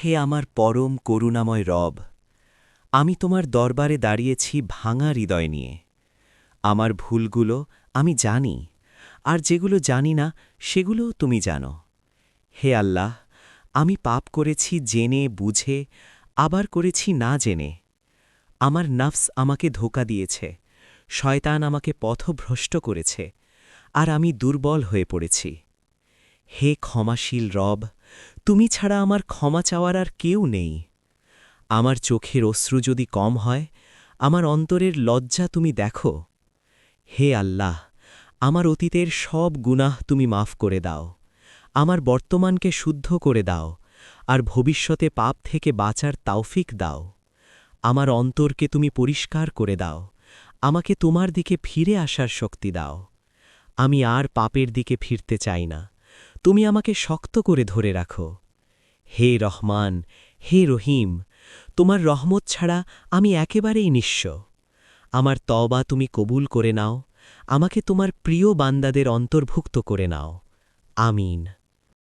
হে আমার পরম করুণাময় রব, আমি তোমার দরবারে দাঁড়িয়েছি ভাঙা হৃদয় নিয়ে। আমার ভুলগুলো আমি জানি, আর যেগুলো জানি না সেগুলোও তুমি জানো। হে আল্লাহ, আমি পাপ করেছি জেনে বুঝে, আবার করেছি না জেনে। আমার নফস আমাকে ধোঁকা দিয়েছে, শয়তান আমাকে পথভ্রষ্ট করেছে, আর আমি দুর্বল হয়ে পড়েছি। হে ক্ষমাশীল রব, তুমি ছাড়া আমার ক্ষমা চাওয়ার আর কেউ নেই। আমার চোখের অশ্রু যদি কম হয়, আমার অন্তরের লজ্জা তুমি দেখো। হে আল্লাহ, আমার অতীতের সব গুনাহ তুমি মাফ করে দাও, আমার বর্তমানকে শুদ্ধ করে দাও, আর ভবিষ্যতে পাপ থেকে বাঁচার তাওফিক দাও। আমার অন্তরকে তুমি পরিষ্কার করে দাও, আমাকে তোমার দিকে ফিরে আসার শক্তি দাও। আমি আর পাপের দিকে ফিরতে চাই না, তুমি আমাকে শক্ত করে ধরে রাখো। হে রহমান, হে রহিম, তোমার রহমত ছাড়া আমি একেবারেই নিঃস্ব। আমার তওবা তুমি কবুল করে নাও, আমাকে তোমার প্রিয় বান্দাদের অন্তর্ভুক্ত করে নাও। আমিন।